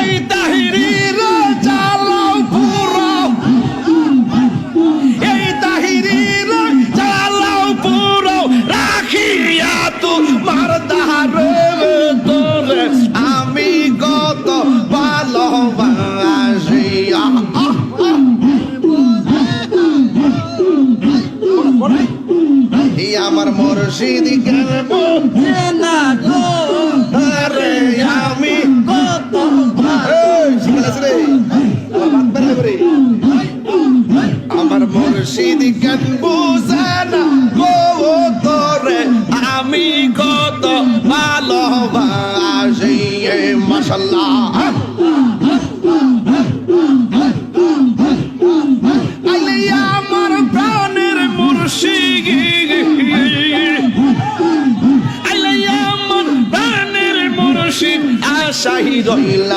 এই তাহিরির জ্বালাও পুরাও, এই তাহিরির জ্বালাও পুরাও, রাখিয়া তোমার দ্বারে তোরে আমি কত ভালোবাসি। আমার মুর্শিদ কেন না গো রে আমি কত আমার মুর্শিদ কেন বুঝে না গো তোরে আমি কত ভালোবাসি। মাশাআল্লাহ আমার প্রাণের মুর্শিদ, আমার প্রাণের মুর্শিদ আশাই রইলাম